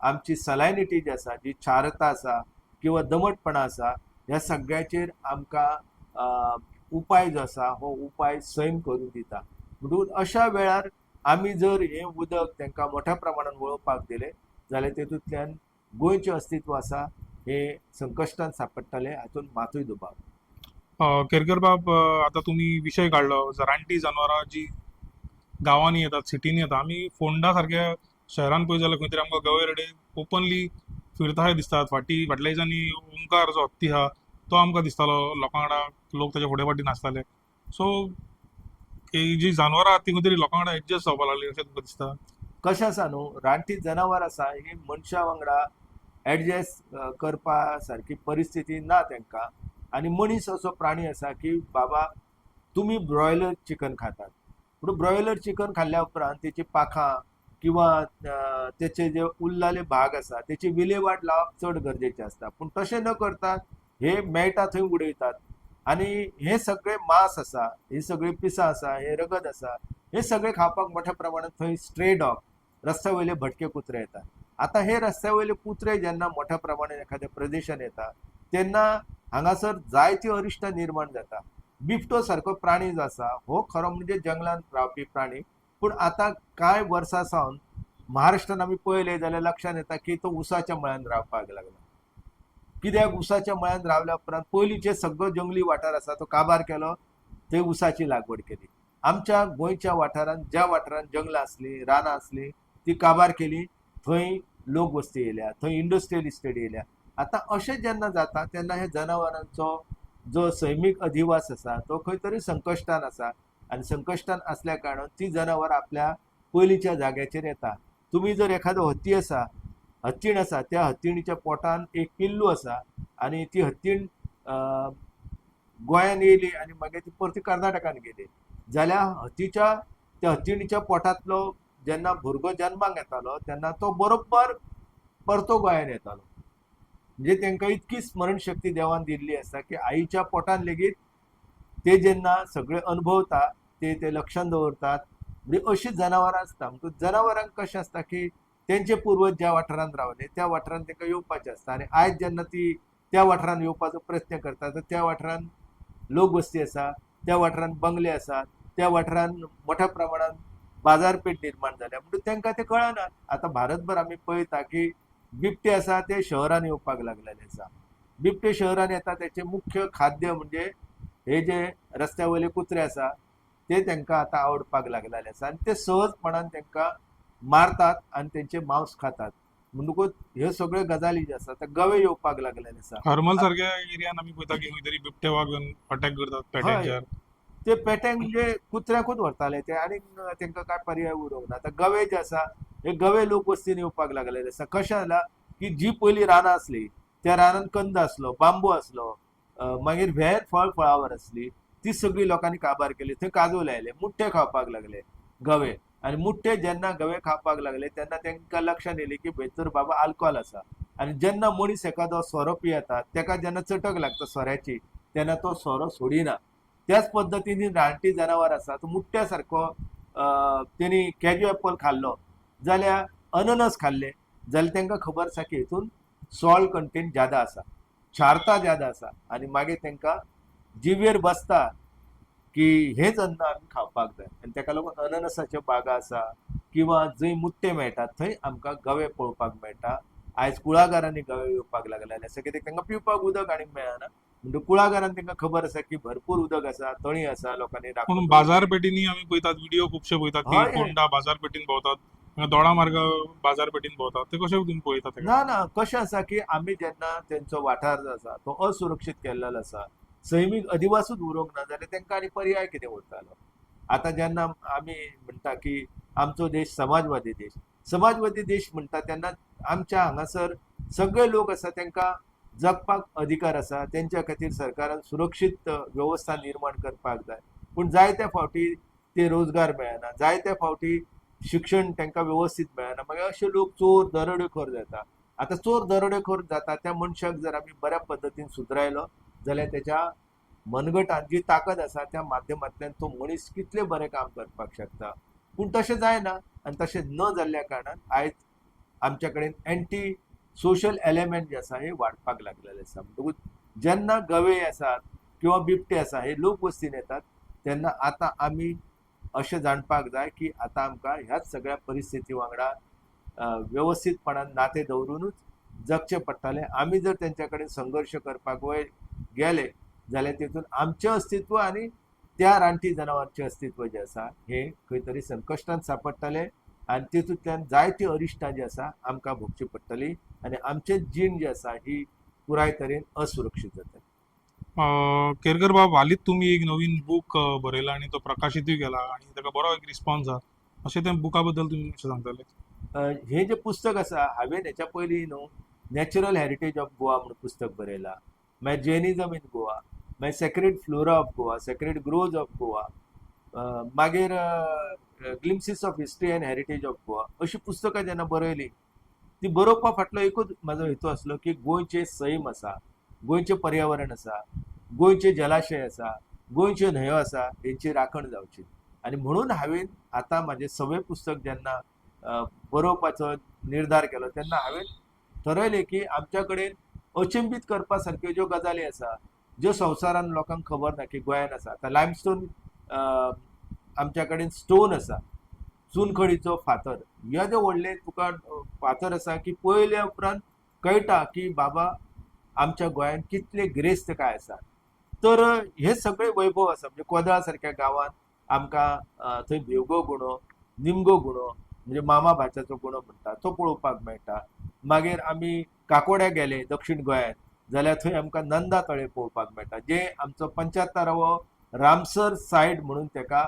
आमची सलायनिटी जी आसा, जी क्षारता आसा किंवा दमटपणा आसा ह्या सगळ्याचेर आमकां उपाय जो आसा हो उपाय सैम करून दिता. म्हणून अशा वेळार आमी जर हें उदक तांकां मोठ्या प्रमाणात वळोवपाक दिलें जाल्यार तेतूंतल्यान गोंयचें अस्तित्व आसा हें संकश्टांत सांपडटलें हातून मातूय दुबाव. केरकर बाब, आता तुम्ही विषय काढलो रानटी जनावरां जी गांवांनी येतात, सिटीनी येतात. आमी फोंडा सारक्या शहरान पळयत जाल्यार खंय तरी आमकां गवे रेडे ओपनली फिरताय दिसतात. फाटल्या दिसांनी ओंकार जो हत्ती आहा तो आमकां दिसतालो लोकां वांगडा, लोक ताच्या फुडें फाटीं नाचताले. सो ही जी जनावरां आहात ती खंय तरी लोकां वांगडा एडजस्ट जावपाक लागली अशें तुमकां दिसता? कशें आसा न्हू, रानटी जनावर आसा ही मनशा वांगडा एडजस्ट करपा सारकी परिस्थिती ना तांकां. आनी मनीस असो प्राणी आसा की बाबा तुमी ब्रॉयलर चिकन खातात पूण ब्रॉयलर चिकन खाल्ल्या उपरांत तेची पाखां किंवा तेचे जे उरलेले भाग आसा तेची विलेवाट लावप चड गरजेचें आसता. पूण तशें न करता हे मेळटा थंय उडयतात. आनी हे सगळे मांस आसा, ही सगळी पिसां आसा, हे रगत आसा, हे सगळे खावपाक मोठ्या प्रमाणात थंय स्ट्रे डॉग रस्त्या वयले भटके कुत्रे येतात. आता हे रस्त्या वयले कुत्रे जेन्ना मोठ्या प्रमाणात एखाद्या प्रदेशान येता तेन्ना हांगासर जायती अरिश्टां निर्माण जाता. बिबटो सारको प्राणी जो आसा हो खरो म्हणजे जंगलांत रावपी प्राणी, पूण आता कांय वर्सां सावन महाराष्ट्रान आमी पळयलें जाल्यार लक्षांत येता की तो उसाच्या मळ्यान रावपाक लागला. कित्याक उसाच्या मळ्यान रावल्या उपरांत पयलींचे सगळो जंगली वाठार आसा तो काबार केलो, थंय उसाची लागवड केली. आमच्या गोंयच्या वाठारांत ज्या वाठारांत जंगलां आसलीं, रानां आसलीं ती काबार केली, थंय लोकवस्ती येयल्या, थंय इंडस्ट्रियल इस्टेट येयल्या. आतां अशें जेन्ना जाता तेन्ना हे जनावरांचो जो सैमीक अधिवास आसा तो खंय तरी संकश्टान आसा आनी संकश्टान असल्या कारणान ती जनावरां आपल्या पयलींच्या जाग्याचेर येता. तुमी जर एखादो हत्ती आसा, हत्तीण आसा, त्या हत्तीणीच्या पोटान एक पिल्लू आसा आनी ती हत्तीण गोंयान येयली आनी मागीर ती परती कर्नाटकान गेली जाल्यार त्या हत्तीणीच्या पोटांतलो जेन्ना भुरगो जल्माक येतालो तेन्ना तो बरोबर परतो गोंयान येतालो. म्हणजे तांकां इतकी स्मरणशक्ती देवान दिल्ली आसा की आईच्या पोटान लेगीत ते जेन्ना सगळे अनुभवता ते लक्षांत दवरतात. म्हणजे अशीं जनावरां आसता. म्हणटकूच जनावरांक कशें आसता की तेंचे पूर्वज ज्या वाठारांत रावले त्या वाठारांत तांकां येवपाचें आसता आनी आयज जेन्ना ती त्या वाठारांत येवपाचो प्रयत्न करता तर त्या वाठारांत लोकवस्ती आसा, त्या वाठारांत बंगले आसात, त्या वाठारांत मोठ्या प्रमाणांत बाजारपेठ निर्माण जाल्या म्हणटून तांकां तें कळना. आतां भारतभर आमी पळयता की बिबटे आसा ते शहरान येवपाक लागलेले आसा. बिबटे शहरान येता तेचें मुख्य खाद्य म्हणजे हे जे रस्त्या वयले कुत्रे आसा ते तांकां आतां आवडपाक लागलेले आसा आनी ते सहजपणान तांकां मारतात आनी तेंचे मांस खातात. म्हणटकूच ह्यो सगळ्यो गजाली ज्यो आसा ते गवे येवपाक लागलेले आसा. हरमल सारख्या एरियान आमी पळयता की खंय तरी बिबटे वाग येवन अटॅक करतात पेट्यांचेर. ते पेट्यांक म्हणजे कुत्र्याकूच व्हरताले ते आनीक तांकां काय पर्याय उरोंक ना. आतां गवे जे आसा हे गवे लोकवस्तीन येवपाक लागलेले आसा. कशें जाला की जी पयलीं रानां आसली त्या रानान कंद आसलो, बांबू आसलो, मागीर हेर फळावर आसली ती सगळी लोकांनी काबार केली. थंय काजू लायले, मुट्टे खावपाक लागले गवे आनी मुट्टे जेन्ना गवे खावपाक लागले तेन्ना तांकां लक्षांत येयलें की भितर बाबा आल्कोहोल आसा आनी जेन्ना मनीस एखादो सोरो पियेता ताका जेन्ना चटक लागता सोऱ्याची तेन्ना तो सोरो सोडिना. त्याच पद्दतीन रानटी जनावर आसा तो मुट्ट्या सारको तेणी कॅज्यू एप्पल खाल्लो जाल्यार अननस खाल्ले जाल्यार तांकां खबर आसा की हितून सॉल्ट कंटेंट ज्यादा आसा, क्षारता ज्यादा आसा आनी मागीर तांकां जिवेर बसता की हेच अन्न आमी खावपाक जाय आनी ताका लागून अननसाच्यो बागा आसा किंवा जंय मुट्टे मेळटात थंय आमकां गवे पळोवपाक मेळटा. आयज कुळागरांनी गवे येवपाक लागलेले आसा कित्याक तांकां पिवपाक उदक आनीक मेळना. म्हणजे कुळागरांत तांकां खबर आसा की भरपूर उदक आसा, तळी आसा, लोकांनी पूण राखून बाजारपेठींनी आमी पळयतात व्हिडिओ खुबशे पळयतात की हय, हय. फोंडा बाजारपेठीन भोंवतात, दोडा मार्ग बाजारपेठीन भोंवतात. ते कशे तुमी पळयतात तेका? ना ना कशें आसा की आमी जेन्ना तेंचो वाठार जो आसा तो असुरक्षीत केल्लो आसा, सैमीक अधिवासूच उरोंक ना जाल्यार तांकां आनी पर्याय कितें उरतालो. आतां जेन्ना आमी म्हणटा की आमचो देश समाजवादी देश, समाजवादी देश म्हणटा तेन्ना आमच्या हांगासर सगळे लोक आसा तांकां जगपाक अधिकार आसा. तेंच्या खातीर सरकारान सुरक्षीत वेवस्था निर्माण करपाक जाय. पूण जायत्या फावटी ते रोजगार मेळना, जायत्या फावटी शिक्षण तांकां वेवस्थीत मेळना. मागीर अशे लोक चोर दरोडेखोर जाता. आतां चोर दरोडेखोर जाता त्या मनशाक जर आमी बऱ्या पद्दतीन सुदरायलो जाल्यार तेच्या मनगटांत जी ताकद आसा त्या माध्यमांतल्यान तो मनीस कितले बरें काम करपाक शकता. पूण तशें जायना आनी तशें न जाल्ल्या कारणान आयज आमच्या कडेन एंटी सोशल एलिमेंट जे आसा हे वाडपाक लागलेले आसा. म्हणटकूच जेन्ना गवे आसात किंवा बिबटे आसा हे लोकवस्तीन येतात तेन्ना आतां आमी अशें जाणपाक जाय की आतां आमकां ह्याच सगळ्या परिस्थिती वांगडा वेवस्थीतपणान नातें दवरूनच जगचें पडटलें. आमी जर तेंच्या कडेन संघर्श करपाक गेले जाल्यार तेतून आमचें अस्तित्व आनी त्या रानटी जनावरांचें अस्तित्व जें आसा हें खंय तरी संकश्टांत सांपडटलें आनी तेतूंतल्यान जायतीं अरिश्टां जीं आसा आमकां भोगचीं पडटलीं आनी आमचें जीण जें आसा ही पुराय तरेन असुरक्षीत जातली. केरकर बाब, हालींच तुमी एक नवीन बूक बरयला आनी तो प्रकाशीतूय केला आनी ताका बरो एक रिस्पॉन्स आसा. अशें त्या बुका बद्दल तुमी अशें सांगताले? हें जें पुस्तक आसा हांवें हेच्या पयलीं न्हू नॅचरल हेरिटेज ऑफ गोवा म्हणून पुस्तक बरयलां, मागीर जैनिजम इन गोवा, मागीर sacred flora of Goa, sacred groves of Goa, मागीर glimpses of history and heritage of Goa अशीं पुस्तकां जेन्ना बरयलीं ती बरोवपा फाटलो एकूच म्हाजो हेतू आसलो की गोंयचें सैम आसा, गोंयचें पर्यावरण आसा, गोंयचे जलाशय आसा, गोंयच्यो न्हंयो आसा हेंची राखण जावची. आनी म्हणून हांवें आतां म्हाजें सवें पुस्तक जेन्ना बरोवपाचो निर्धार केलो तेन्ना हांवें ठरयलें की आमच्या कडेन अचंबीत करपा सारक्यो ज्यो गजाली आसा ज्यो संवसारान लोकांक खबर ना की गोंयान आसा. आतां लायमस्टोन आमच्या कडेन स्टोन आसा, चुनखडीचो फातर, येदे व्हडले तुका फातर आसा की पळयल्या उपरांत कळटा की बाबा आमच्या गोंयान कितले गिरेस्त काय आसा. तर हे सगळे वैभव आसा म्हणजे कोदळा सारक्या गांवांत आमकां थंय भिवगो गुणो, निमगो गुणो, म्हणजे मामा भाच्याचो गुणो म्हणटा तो पळोवपाक मेळटा. मागीर आमी काकोड्या गेले दक्षिण गोंयांत जाल्यार थंय आमकां नंदा तळे पळोवपाक मेळटा, जे आमचो 75वो रामसर सायट म्हणून ताका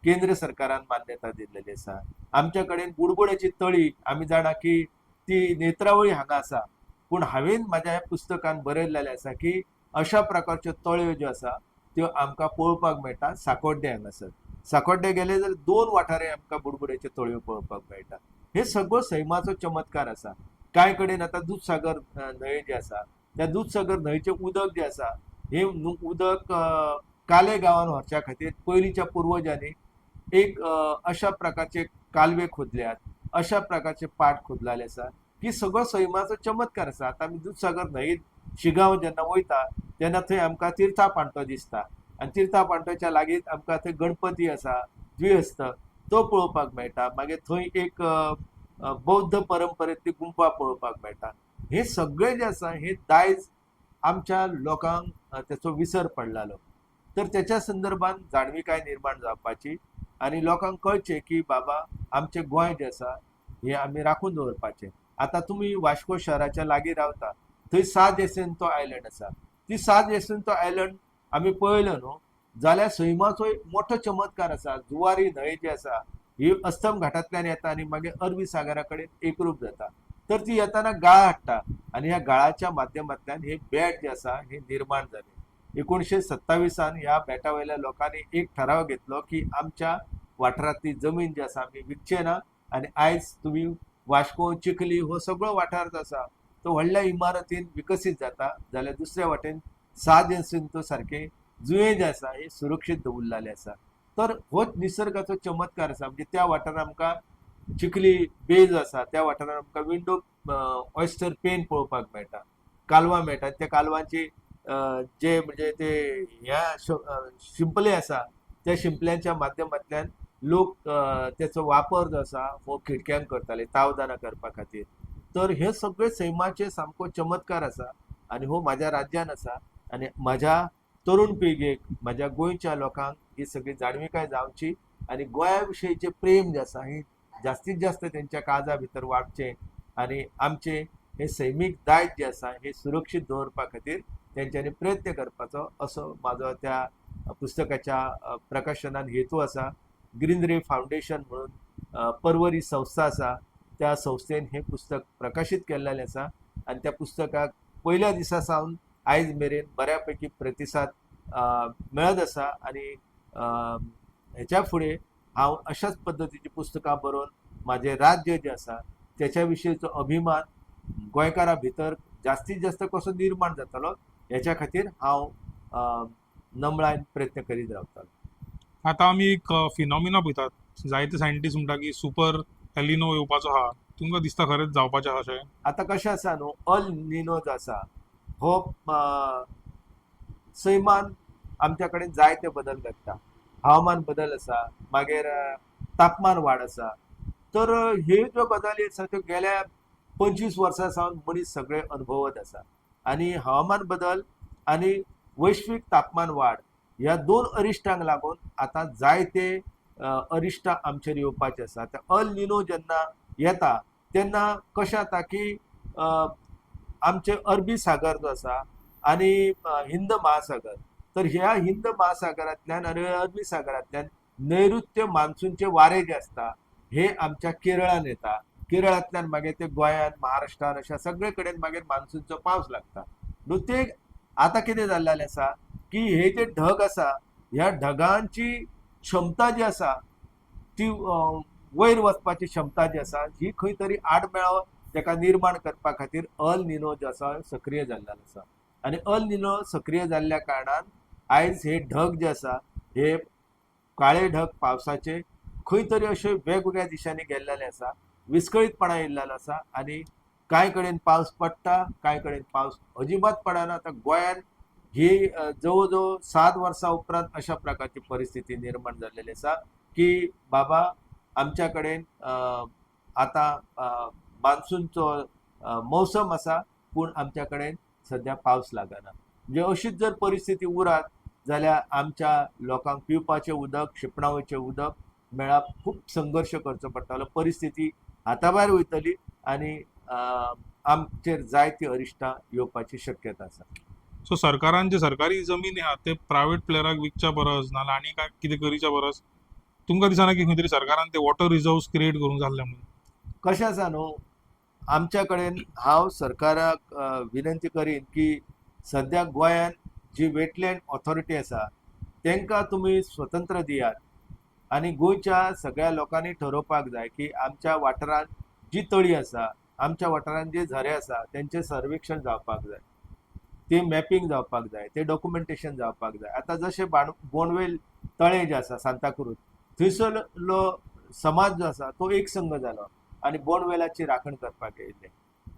केंद्र सरकारान मान्यता दिल्लेली आसा. आमच्या कडेन बुडबुड्याची तळी आमी जाणा की ती नेत्रावळी हांगा आसा, पूण हांवें म्हाज्या ह्या पुस्तकान बरयल्लेलें आसा की अशा प्रकारच्यो तळयो ज्यो आसा त्यो आमकां पळोवपाक मेळटा साकोड्डे हांगासर. साकोड्डे गेले जाल्यार 2 वाठारे आमकां बुडबुड्याच्यो तळयो पळोवपाक मेळटा. हे सगळो सैमाचो चमत्कार आसा. कांय कडेन आतां दूधसागर न्हंय जी आसा त्या दूधसागर न्हंयचें उदक जें आसा हे उदक काले गांवांत व्हरच्या खातीर पयलींच्या पुर्वजांनी एक अशा प्रकारचे कालवे खोदल्यात, अशा प्रकारचे पाट खोदलेले आसा की सगळो सैमाचो चमत्कार आसा. आतां आमी दूधसागर न्हंयेंत शिगांव जेन्ना वयता तेन्ना थंय आमकां तीर्था पांटो दिसता आनी तीर्था पांटोच्या लागींच आमकां थंय गणपती आसा द्विहस्त तो पळोवपाक मेळटा. मागीर थंय एक बौद्ध परंपरेंतली गुंफा पळोवपाक मेळटा. हे सगळे जे आसा हे दायज आमच्या लोकांक त्याचो विसर पडलेलो. तर त्याच्या संदर्भात जाणविकाय निर्माण जावपाची आनी लोकांक कळचें की बाबा आमचें गोंय जें आसा हें आमी राखून दवरपाचें. आतां तुमी वास्को शहराच्या लागीं रावता थंय सात एसेंतो आयलंड आसा. ती सात एसेंतो आयलंड आमी पळयलो न्हू जाल्यार सैमाचो एक मोठो चमत्कार आसा. जुवारी न्हंय जी आसा ही अस्तम घाटांतल्यान येता आनी मागीर अरबी सागरा कडेन एकरूप जाता. तर ती येताना गाळ हाडटा आनी ह्या गाळाच्या माध्यमांतल्यान हे बेट जे आसा हे निर्माण जाले. 1927 ह्या बेटा वयल्या लोकांनी एक ठराव घेतलो की आमच्या वाठारांतली जमीन जी आसा आमी विकचे ना आनी आयज तुम्ही वास्को चिखली हो सगळो वाठार जो आसा तो व्हडल्या इमारतीन विकसीत जाता जाल्यार दुसऱ्या वाटेन सात एसेंतो सारखे जुंये जे आसा हे सुरक्षीत दवरलेले आसा. तर होच निसर्गाचो चमत्कार आसा. म्हणजे त्या वाठारान आमकां चिखली बेज आसा, त्या वाठारान आमकां विंडो ऑयस्टर पेन पळोवपाक मेळटा, कालवां मेळटात. त्या कालवांची जे म्हणजे ते ह्या शिंपले आसा त्या शिंपल्यांच्या माध्यमांतल्यान लोक त्याचो वापर जो आसा हो खिडक्यांक करताले तावदाना करपा खातीर. तर हे सगळे सैमाचे सामको चमत्कार आसा आनी हो म्हाज्या राज्यान आसा आनी म्हाज्या तरुण पिळगेक म्हाज्या गोंयच्या लोकांक ही सगळी जाणविकाय जावची आनी गोंया विशयीचें प्रेम जें आसा ही जास्तीत जास्त तेंच्या काळजा भितर वाडचें आनी आमचे हे सैमीक दायज जे आसा हे सुरक्षीत दवरपा खातीर तेंच्यांनी प्रयत्न करपाचो असो म्हाजो त्या पुस्तकाच्या प्रकाशनान हेतू आसा. ग्रीनरी फावंडेशन म्हणून पर्वरी संस्था आसा त्या संस्थेन हे पुस्तक प्रकाशीत केल्लेलें आसा आनी त्या पुस्तकाक पयल्या दिसा सावन आयज मेरेन बऱ्यापैकी प्रतिसाद मेळत आसा आनी हेच्या फुडें हांव अशाच पद्दतीची पुस्तकां बरोवन म्हाजें राज्य जें आसा त्याच्या विशयीचो अभिमान गोंयकारां भितर जास्तीत जास्त कसो निर्माण जातलो हेच्या खातीर हांव नमळायन प्रयत्न करीत रावतालो. आतां आमी एक फिनॉमिना पळयतात, जायते सायंटिस्ट म्हणटा की सुपर एलिनो येवपाचो आहा. तुमकां दिसता खरेंच जावपाचें आहा अशें? आतां कशें आसा न्हू अल निनो जो आसा हो सैमान आमच्या कडेन जायते बदल घडटा. हवामान बदल आसा, मागीर तापमान वाड आसा. तर हे ज्यो गजाली आसा त्यो गेल्या 25 वर्सां सावन मनीस सगळे अनुभवत आसा आनी हवामान बदल आनी वैश्वीक तापमान वाड ह्या दोन अरिश्टांक लागून आतां जायते अरिश्टां आमचेर येवपाचे आसा. अल निनो जेन्ना येता तेन्ना कशें जाता की आमचे अरबी सागर जो आसा आनी हिंद महासागर, तर ह्या हिंद महासागरांतल्यान आनी अरबी सागरांतल्यान नैऋत्य मान्सूनचे वारे जे आसता हे आमच्या केरळान येता. केरळांतल्यान मागीर ते गोंयान महाराष्ट्रान अशा सगळे कडेन मागीर मान्सूनचो पावस लागता. न्हू ते आतां कितें जाल्लेलें आसा की हे जे ढग आसा ह्या ढगांची क्षमता जी आसा ती वयर वचपाची क्षमता जी आसा ही खंय तरी आडमेळो तेका निर्माण करपा खातीर अल निनो जो आसा सक्रिय जाल्लो आसा आनी अल निनो सक्रिय जाल्ल्या कारणान आयज हे ढग जे आसा हे काळे ढग पावसाचे खंय तरी अशे वेगवेगळ्या दिशांनी गेल्लेले आसा, विस्कळीतपणा येयल्लो आसा आनी कांय कडेन पावस पडटा, कांय कडेन पावस अजिबात पडना. आतां गोंयान ही जवळ जवळ 7 वर्सां उपरांत अशा प्रकारची परिस्थिती निर्माण जाल्लेली आसा की बाबा आमच्या कडेन आतां मान्सूनचो मौसम आसा पूण आमच्या कडेन सद्या पावस लागना. म्हणजे अशीच जर परिस्थिती उरत जाल्यार आमच्या लोकांक पिवपाचें उदक, शिंपणावळीचें उदक मेळाप खूप संघर्ष करचो पडटालो, परिस्थिती हाताभायर वयतली आनी आमचेर जायती अरिश्टां येवपाची शक्यता आसा. सो सरकारान जे सरकारी जमीन आहा ते प्रायव्हेट प्लेयराक विकच्या परस नाल्यार आनी काय कितें करीच्या परस तुमकां दिसना की खंय तरी सरकारान ते वॉटर रिजर्व्स क्रिएट करूंक जाल्ले म्हणून? कशें आसा न्हू, आमच्या कडेन हांव सरकाराक विनंती करीन की सद्या गोंयांत जी वेटलँड ऑथॉरिटी आसा तांकां तुमी स्वतंत्र दियात आनी गोंयच्या सगळ्या लोकांनी ठरोवपाक जाय की आमच्या वाठारांत जी तळी आसा, आमच्या वाठारांत जे झरे आसा तेंचें सर्वेक्षण जावपाक जाय, ते मॅपींग जावपाक जाय, ते डॉक्युमेंटेशन जावपाक जाय. आतां जशें बोंडवेल तळें जें आसा सांताक्रूज, थंयसरलो समाज जो आसा तो एक संघ जालो आनी बोंडवेलाची राखण करपाक येयल्ले.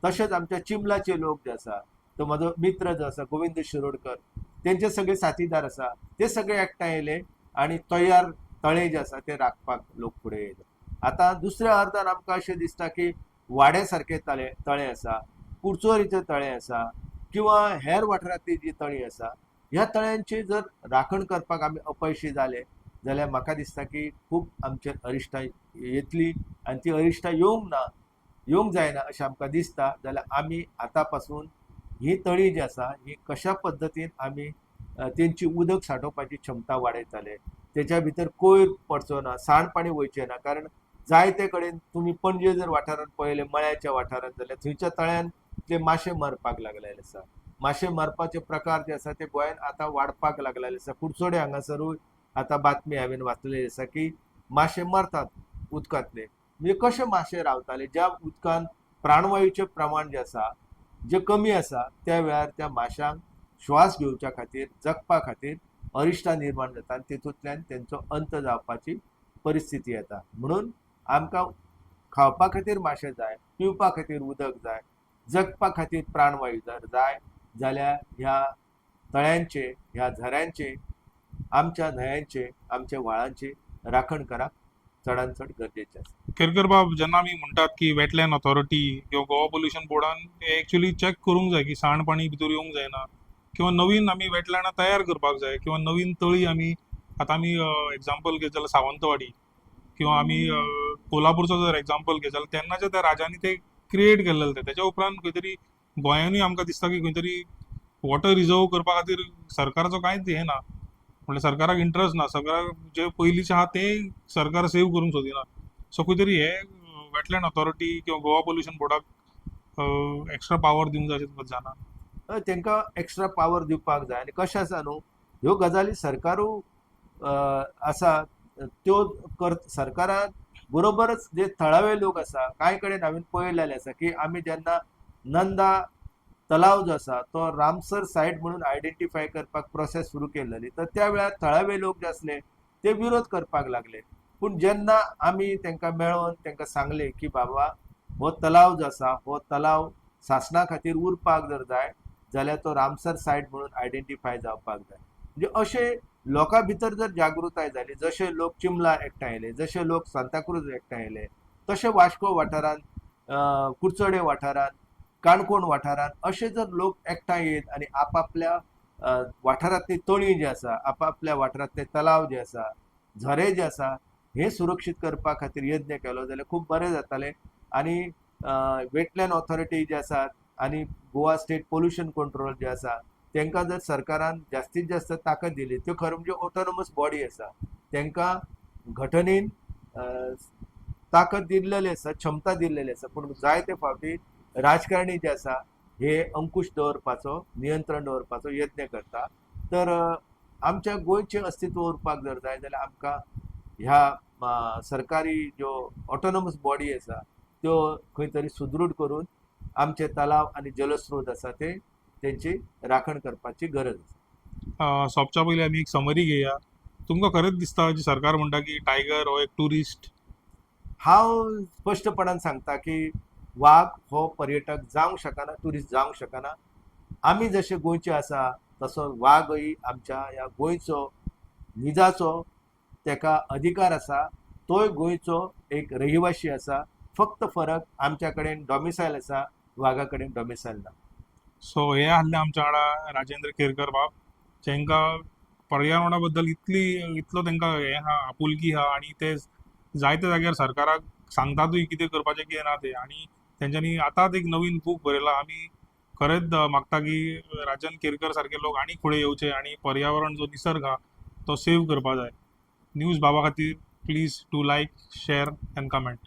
तशेंच आमच्या चिंबलाचे लोक जे आसा, तो म्हजो मित्र जो आसा गोविंद शिरोडकर, तेंचे सगळे साथीदार आसा, ते सगळे एकठांय येयले आनी तयार तळें जे आसा ते राखपाक लोक फुडें येयले. आतां दुसऱ्या अर्दान आमकां अशें दिसता की वाड्या सारके तळें आसा, कुडचोरीचें तळें आसा किंवा हेर वाठारांतली जी तळीं आसा, ह्या तळ्यांची जर राखण करपाक आमी अपयशी जाले जाल्यार म्हाका दिसता की खूब आमचेर अरिश्टां येतली आनी ती अरिश्टां येवंक जायना अशें आमकां दिसता. जाल्यार आमी आतां पासून ही तळी जी आसा ही कशा पद्दतीन आमी तेंची उदक सांठोवपाची क्षमता वाडयताले, तेच्या भितर कोयर पडचो ना, सांडपाणी वयचें ना. कारण जायते कडेन तुमी पणजे जर वाठारांत पळयलें, मळ्याच्या वाठारांत, जाल्यार थंयच्या तळ्यान ते माशे मरपाक लागलेले आसा. माशे मरपाचे प्रकार जे आसा ते गोंयांत आतां वाडपाक लागलेले आसा. कुडचोडे हांगासरूय आतां बातमी हांवें वाचलेली आसा की माशे मरतात उदकांतले. म्हणजे कशे माशे रावताले, ज्या उदकांत प्राणवायूचें प्रमाण जें आसा जें कमी आसा त्या वेळार त्या माशांक श्वास घेवच्या खातीर, जगपा खातीर अरिश्टां निर्माण जाता आनी तेतूंतल्यान तेंचो अंत जावपाची परिस्थिती येता. म्हणून आमकां खावपा खातीर माशे जाय, पिवपा खातीर उदक जाय, जगपा खातीर प्राणवायू जर जाय जाल्यार ह्या तळ्यांचे, ह्या झऱ्यांचे, आमच्या न्हंयांचे, आमच्या व्हाळांची राखण करप चडांत चड गरजेचें आसा. केरकर बाब, जेन्ना आमी म्हणटात की वेटलँड ऑथॉरिटी किंवा गोवा पोल्युशन बोर्डान एक्चुअली चॅक करूंक जाय की सांडपाणी भितर येवंक जायना किंवा नवीन आमी वेटलँडां तयार करपाक जाय किंवा नवीन तळी आमी आतां आमी एग्जाम्पल घेत जाल्यार सावंतवाडी किंवा आमी कोल्हापूरचो जर एग्जाम्पल घेत जाल्यार तेन्नाच्या त्या राजांनी ते क्रिएट केल्ले ते. तेच्या उपरांत खंय तरी गोंयांनूय आमकां दिसता की खंय तरी वॉटर रिजर्व करपा खातीर सरकाराचो कांयच हें ना, म्हणजे सरकाराक इंट्रस्ट ना. सरकाराक जे पयलींचे आहा ते सरकार सेव्ह करूंक सोदिना. सो खंय तरी हे वेटलँड ऑथॉरिटी किंवा गोवा पोल्युशन बोर्डाक एक्स्ट्रा पावर दिवंक जाय अशें जाना? तांकां एक्स्ट्रा पावर दिवपाक जाय. आनी कशें आसा न्हू, ह्यो गजाली सरकारूय आसा त्यो सरकारान बरोबरच जे थळावे लोक आसा, कांय कडेन हांवें पळयलेलें आसा की आमी जेन्ना नंदा तलाव जो आसा तो रामसर सायट म्हणून आयडेंटिफाय करपाक प्रोसेस सुरू केल्ली, तर त्या वेळार थळावे लोक जे आसले ते विरोध करपाक लागले. पूण जेन्ना आमी तांकां मेळोन तांकां सांगलें की बाबा हो तलाव जो आसा, हो तलाव शासना खातीर उरपाक जर जाय जाल्यार तो रामसर सायट म्हणून आयडेंटिफाय जावपाक जाय. म्हणजे अशें लोकां भितर जर जागृताय जाली, जशे लोक चिंबला एकठांय येयले, जशे लोक सांताक्रूज एकठांय येयले, तशे वास्को वाठारांत, कुडचडे वाठारांत, काणकोण वाठारांत अशे जर लोक एकठांय येत आनी आपापल्या वाठारांतली तळी जी आसा, आपापल्या वाठारांतले तलाव जे आसा, झरे जे आसा, हे सुरक्षीत करपा खातीर यत्न केलो जाल्यार खूब बरें जातालें. आनी वेटलँड ऑथॉरिटी जे आसात आनी गोवा स्टेट पोल्युशन कंट्रोल जे आसा तांकां जर सरकारान जास्तीत जास्त ताकद दिली, त्यो खरें म्हणजे ऑटोनॉमस बॉडी आसा, तांकां घटनेन ताकद दिल्लेली आसा, क्षमता दिल्लेली आसा. पूण जायते फावटी राजकारणी जे आसा हे अंकुश दवरपाचो, नियंत्रण दवरपाचो यत्न करता. तर आमच्या गोंयचें अस्तित्व उरपाक जर जाय जाल्यार आमकां ह्या सरकारी ज्यो ऑटोनॉमस बॉडी आसा त्यो खंय तरी सुदृढ करून आमचे तलाव आनी जलस्रोत आसा ते तेंची राखण करपाची गरज आसा. सोंपच्या पयलीं आमी एक समरी घेया. तुमकां खरेंच दिसता जी सरकार म्हणटा की टायगर हो एक टुरिस्ट? हांव स्पश्टपणान सांगता की वाघ हो पर्यटक जावंक शकना, ट्युरिस्ट जावंक शकना. आमी जशे गोंयचे आसा तसो वाघय आमच्या ह्या गोंयचो निजाचो तेका अधिकार आसा. तोय गोंयचो एक रहिवाशी आसा. फक्त फरक आमच्या कडेन डॉमिसायल आसा, वाघा कडेन डॉमिसायल ना. सो हे आहले आमच्या वांगडा राजेंद्र केरकर बाब, जेंकां पर्यावरणा बद्दल इतलो तांकां हें आहा, आपुलकी आहा आनी ते जायत्या जाग्यार सरकाराक सांगतातूय कितें करपाचें कितें ना तें, आनी तेंच्यांनी आतांच एक नवीन बूक बरयला. आमी खरेंच मागता की राजन केरकर सारके लोक आनी फुडें येवचे आनी पर्यावरण जो निसर्ग हा तो सेव्ह करपा जाय. न्यूज बाबा खातीर please to like, share and comment.